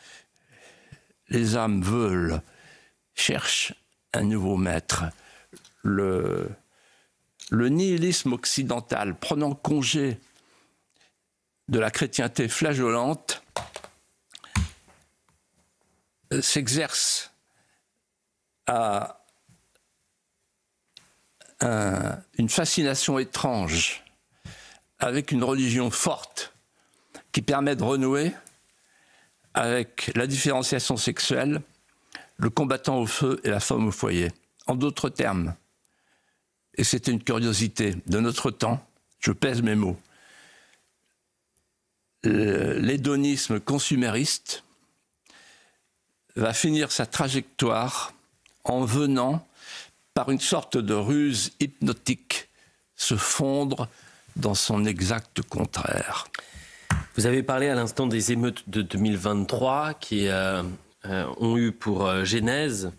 Speaker 2: les âmes veulent, cherchent un nouveau maître. Le nihilisme occidental, prenant congé de la chrétienté flageolante, s'exerce à une fascination étrange avec une religion forte qui permet de renouer avec la différenciation sexuelle, le combattant au feu et la femme au foyer. En d'autres termes, et c'était une curiosité de notre temps, je pèse mes mots, l'hédonisme consumériste va finir sa trajectoire en venant, par une sorte de ruse hypnotique, se fondre dans son exact contraire.
Speaker 1: Vous avez parlé à l'instant des émeutes de 2023 qui ont eu pour genèse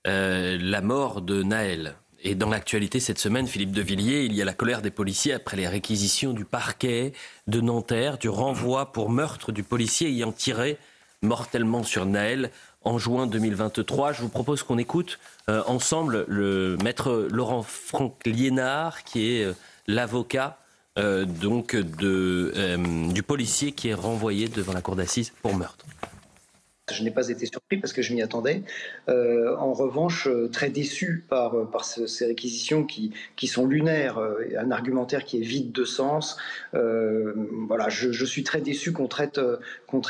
Speaker 1: la mort de Nahel. Et dans l'actualité cette semaine, Philippe de Villiers, il y a la colère des policiers après les réquisitions du parquet de Nanterre, du renvoi pour meurtre du policier ayant tiré mortellement sur Nahel en juin 2023. Je vous propose qu'on écoute ensemble le maître Laurent-Franck Liénard, qui est l'avocat du policier qui est renvoyé devant la cour d'assises pour meurtre.
Speaker 8: Je n'ai pas été surpris parce que je m'y attendais. En revanche, très déçu par ces réquisitions qui sont lunaires, un argumentaire qui est vide de sens. Voilà, je suis très déçu qu'on traite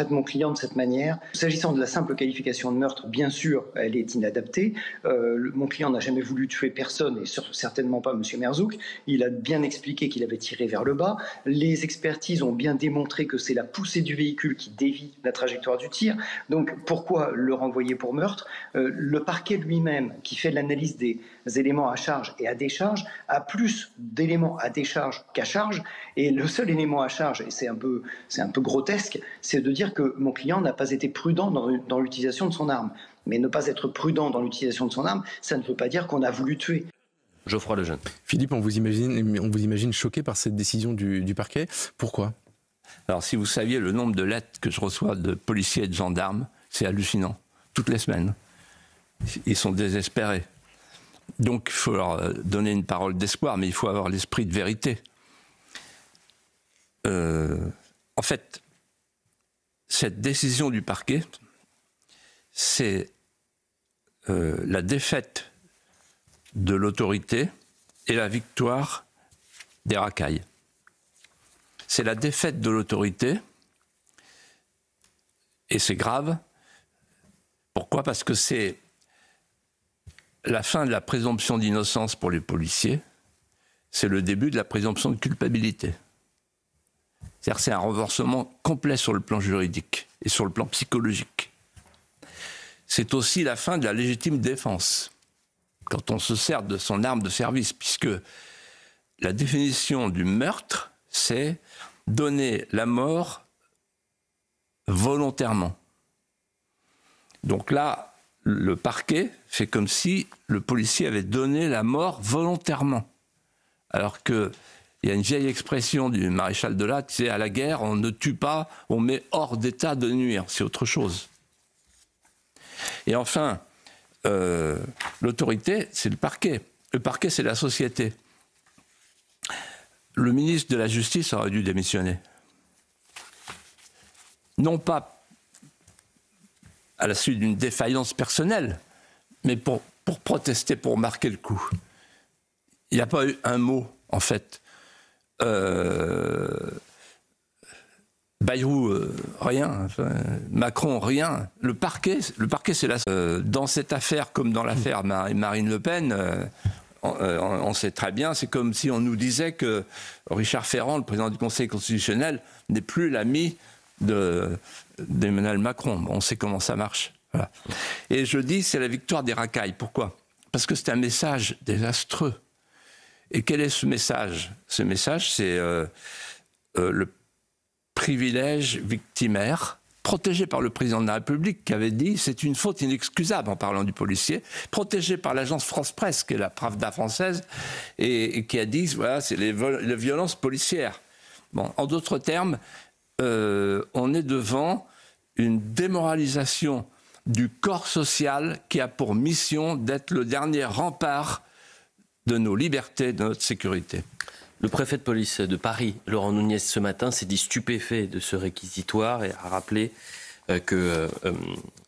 Speaker 8: mon client de cette manière. S'agissant de la simple qualification de meurtre, bien sûr, elle est inadaptée. Mon client n'a jamais voulu tuer personne et certainement pas M. Merzouk. Il a bien expliqué qu'il avait tiré vers le bas. Les expertises ont bien démontré que c'est la poussée du véhicule qui dévie la trajectoire du tir. Donc, pourquoi le renvoyer pour meurtre? Le parquet lui-même, qui fait l'analyse des éléments à charge et à décharge, a plus d'éléments à décharge qu'à charge. Et le seul élément à charge, et c'est un peu grotesque, c'est de dire que mon client n'a pas été prudent dans l'utilisation de son arme. Mais ne pas être prudent dans l'utilisation de son arme, ça ne veut pas dire qu'on a voulu tuer.
Speaker 1: Geoffroy Lejeune.
Speaker 3: Philippe, on vous imagine choqué par cette décision du parquet. Pourquoi?
Speaker 2: Alors, si vous saviez le nombre de lettres que je reçois de policiers et de gendarmes, c'est hallucinant. Toutes les semaines. Ils sont désespérés. Donc, il faut leur donner une parole d'espoir, mais il faut avoir l'esprit de vérité. En en fait, cette décision du parquet, c'est la défaite de l'autorité et la victoire des racailles. C'est la défaite de l'autorité, et c'est grave. Pourquoi ? Parce que c'est la fin de la présomption d'innocence pour les policiers, c'est le début de la présomption de culpabilité. C'est-à-dire que c'est un renversement complet sur le plan juridique et sur le plan psychologique. C'est aussi la fin de la légitime défense, quand on se sert de son arme de service, puisque la définition du meurtre, c'est donner la mort volontairement. Donc là, le parquet fait comme si le policier avait donné la mort volontairement. Alors qu'il y a une vieille expression du maréchal de Latte, c'est à la guerre, on ne tue pas, on met hors d'état de nuire. C'est autre chose. Et enfin, l'autorité, c'est le parquet. Le parquet, c'est la société. Le ministre de la Justice aurait dû démissionner. Non pas à la suite d'une défaillance personnelle, mais pour protester, pour marquer le coup. Il n'y a pas eu un mot, en fait. Bayrou, rien. Enfin, Macron, rien. Le parquet c'est la... dans cette affaire, comme dans l'affaire Marine Le Pen, on sait très bien, c'est comme si on nous disait que Richard Ferrand, le président du Conseil constitutionnel, n'est plus l'ami d'Emmanuel Macron. Bon, on sait comment ça marche. Voilà. Et je dis, c'est la victoire des racailles. Pourquoi ? Parce que c'est un message désastreux. Et quel est ce message ? Ce message, c'est le privilège victimaire, protégé par le président de la République, qui avait dit c'est une faute inexcusable en parlant du policier, protégé par l'agence France Presse, qui est la Pravda française, et qui a dit voilà, c'est les violences policières. Bon, en d'autres termes, on est devant une démoralisation du corps social qui a pour mission d'être le dernier rempart de nos libertés, de notre sécurité.
Speaker 1: Le préfet de police de Paris, Laurent Nunez, ce matin, s'est dit stupéfait de ce réquisitoire et a rappelé que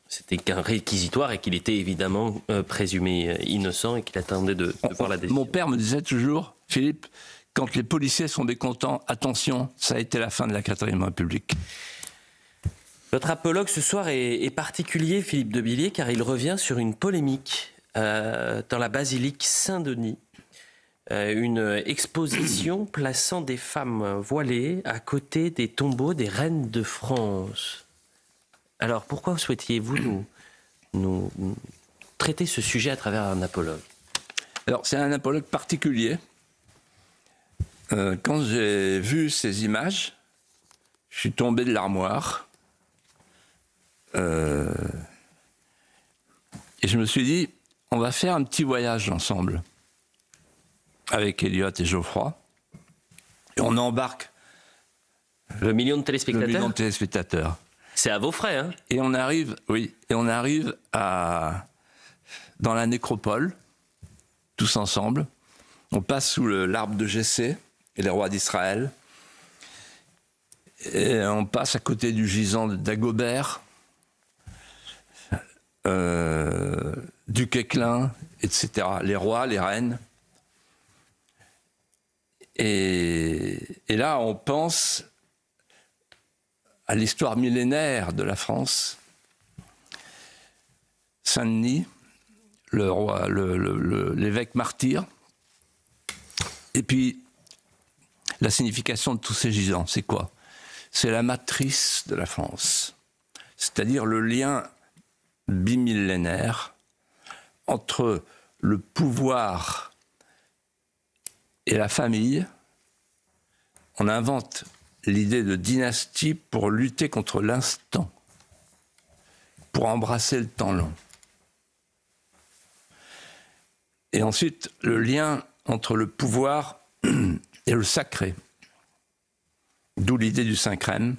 Speaker 1: c'était qu'un réquisitoire et qu'il était évidemment présumé innocent et qu'il attendait de voir la décision.
Speaker 2: Mon père me disait toujours, Philippe, quand les policiers sont mécontents, attention, ça a été la fin de la 4e République.
Speaker 1: Notre apologue ce soir est particulier, Philippe de Villiers, car il revient sur une polémique dans la basilique Saint-Denis. Une exposition plaçant des femmes voilées à côté des tombeaux des reines de France. Alors pourquoi souhaitiez-vous nous traiter ce sujet à travers un apologue ?
Speaker 2: Alors c'est un apologue particulier. Quand j'ai vu ces images, je suis tombé de l'armoire et je me suis dit, on va faire un petit voyage ensemble avec Elliot et Geoffroy, et on embarque
Speaker 1: le million de téléspectateurs.
Speaker 2: Le million de téléspectateurs.
Speaker 1: C'est à vos frais, hein ?
Speaker 2: Et on arrive, oui, et on arrive dans la nécropole, tous ensemble. On passe sous l'arbre de Jessé et les rois d'Israël. Et on passe à côté du gisant de Dagobert, du Quéclin, etc. Les rois, les reines. Et là, on pense à l'histoire millénaire de la France. Saint-Denis, l'évêque martyr, et puis la signification de tous ces gisants, c'est quoi ? C'est la matrice de la France, c'est-à-dire le lien bimillénaire entre le pouvoir et la famille. On invente l'idée de dynastie pour lutter contre l'instant, pour embrasser le temps long. Et ensuite, le lien entre le pouvoir et le sacré. D'où l'idée du Saint-Crème,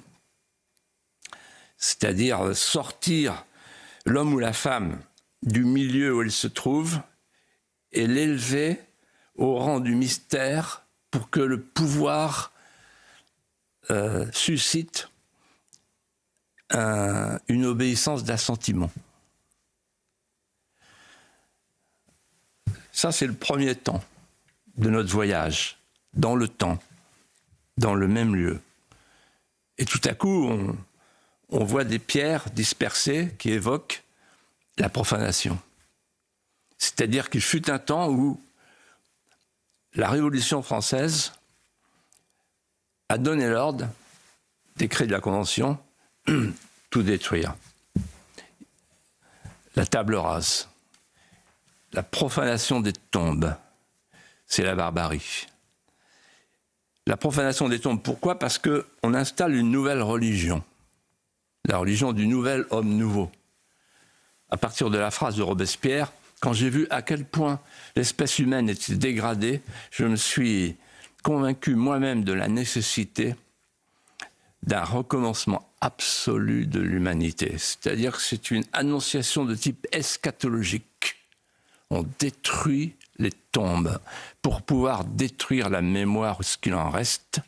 Speaker 2: c'est-à-dire sortir l'homme ou la femme du milieu où il se trouve et l'élever au rang du mystère pour que le pouvoir suscite une obéissance d'assentiment. Ça, c'est le premier temps de notre voyage, dans le temps, dans le même lieu. Et tout à coup, on voit des pierres dispersées qui évoquent la profanation. C'est-à-dire qu'il fut un temps où la Révolution française a donné l'ordre, décret de la Convention, tout détruire. La table rase. La profanation des tombes, c'est la barbarie. La profanation des tombes, pourquoi? Parce qu'on installe une nouvelle religion, la religion du nouvel homme nouveau. À partir de la phrase de Robespierre, quand j'ai vu à quel point l'espèce humaine était dégradée, je me suis convaincu moi-même de la nécessité d'un recommencement absolu de l'humanité. C'est-à-dire que c'est une annonciation de type eschatologique. On détruit les tombes pour pouvoir détruire la mémoire ou ce qu'il en reste.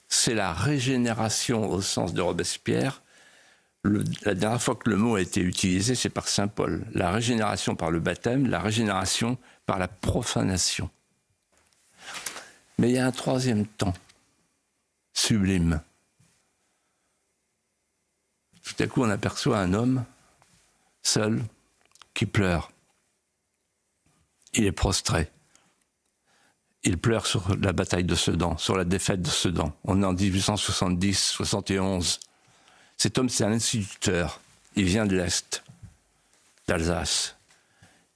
Speaker 2: C'est la régénération au sens de Robespierre. La dernière fois que le mot a été utilisé, c'est par saint Paul. La régénération par le baptême, la régénération par la profanation. Mais il y a un troisième temps, sublime. Tout à coup, on aperçoit un homme, seul, qui pleure. Il est prostré. Il pleure sur la bataille de Sedan, sur la défaite de Sedan. On est en 1870-71. Cet homme, c'est un instituteur. Il vient de l'Est, d'Alsace.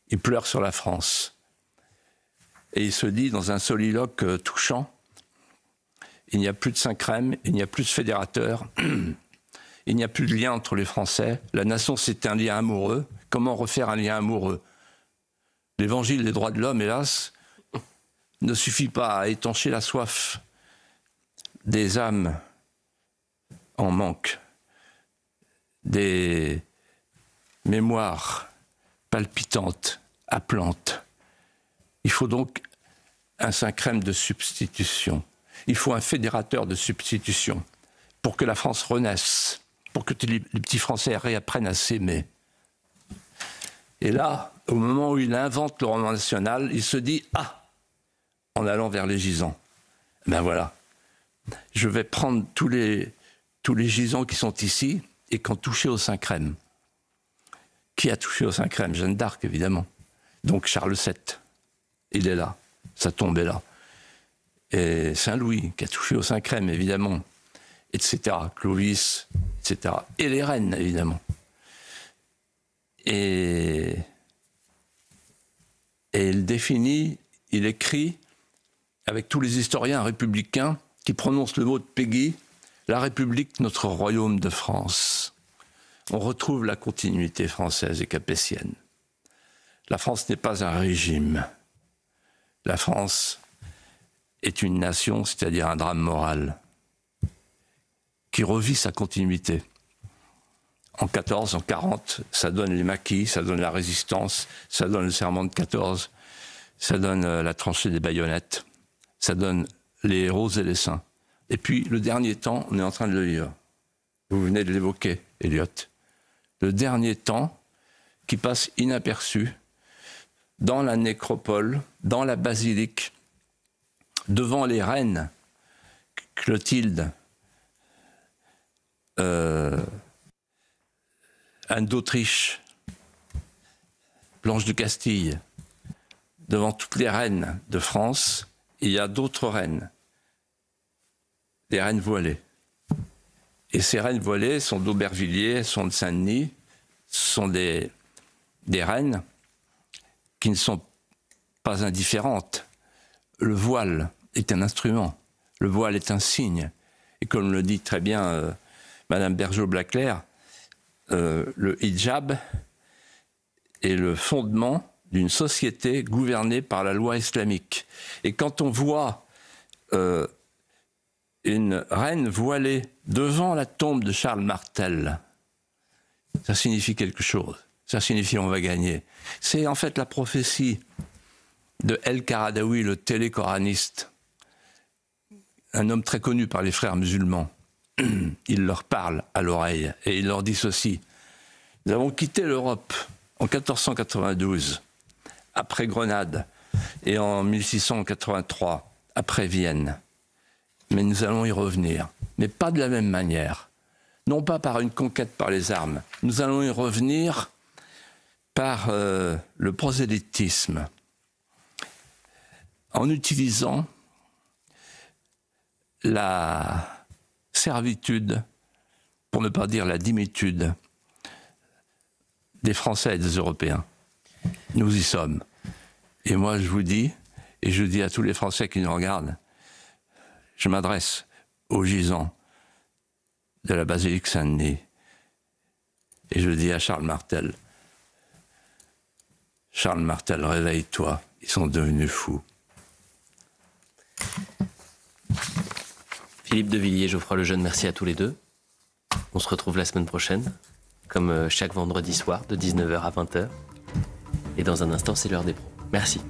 Speaker 2: Il pleure sur la France. Et il se dit, dans un soliloque touchant, il n'y a plus de Saint-Crème, il n'y a plus de fédérateur, il n'y a plus de lien entre les Français. La nation, c'est un lien amoureux. Comment refaire un lien amoureux? L'évangile des droits de l'homme, hélas, ne suffit pas à étancher la soif des âmes en manque, des mémoires palpitantes, appelantes. Il faut donc un Saint-Crème de substitution. Il faut un fédérateur de substitution pour que la France renaisse, pour que les petits Français réapprennent à s'aimer. Et là, au moment où il invente le roman national, il se dit « Ah !» en allant vers les gisants. Ben voilà, je vais prendre tous les gisants qui sont ici et qui ont touché au Saint-Crème. Qui a touché au Saint-Crème? Jeanne d'Arc, évidemment. Donc Charles VII, il est là, sa tombe est là. Et Saint-Louis, qui a touché au Saint-Crème, évidemment, etc. Clovis, etc. Et les reines, évidemment. Et il définit, il écrit, avec tous les historiens républicains qui prononcent le mot de Péguy, la République, notre royaume de France. On retrouve la continuité française et capétienne. La France n'est pas un régime. La France est une nation, c'est-à-dire un drame moral, qui revit sa continuité. En 14, en 40, ça donne les maquis, ça donne la résistance, ça donne le serment de 14, ça donne la tranchée des baïonnettes, ça donne les héros et les saints. Et puis, le dernier temps, on est en train de le lire. Vous venez de l'évoquer, Eliot. Le dernier temps qui passe inaperçu dans la nécropole, dans la basilique, devant les reines, Clotilde, Anne d'Autriche, Blanche de Castille, devant toutes les reines de France, il y a d'autres reines, des reines voilées. Et ces reines voilées sont d'Aubervilliers, sont de Saint-Denis, sont des reines qui ne sont pas indifférentes. Le voile est un instrument, le voile est un signe. Et comme le dit très bien Madame Bergeau-Blaclair, le hijab est le fondement d'une société gouvernée par la loi islamique. Et quand on voit une reine voilée devant la tombe de Charles Martel, ça signifie quelque chose. Ça signifie on va gagner. C'est en fait la prophétie de El Karadawi, le télécoraniste, un homme très connu par les frères musulmans. Il leur parle à l'oreille et il leur dit ceci. Nous avons quitté l'Europe en 1492, après Grenade, et en 1683, après Vienne. Mais nous allons y revenir, mais pas de la même manière. Non pas par une conquête par les armes. Nous allons y revenir par le prosélytisme, en utilisant la servitude, pour ne pas dire la dimitude, des Français et des Européens. Nous y sommes. Et moi, je vous dis, et je dis à tous les Français qui nous regardent, je m'adresse aux gisants de la basilique Saint-Denis, et je dis à Charles Martel, Charles Martel, réveille-toi, ils sont devenus fous.
Speaker 1: Philippe de Villiers, Geoffroy Lejeune, merci à tous les deux. On se retrouve la semaine prochaine, comme chaque vendredi soir, de 19h à 20h. Et dans un instant, c'est l'heure des pros. Merci.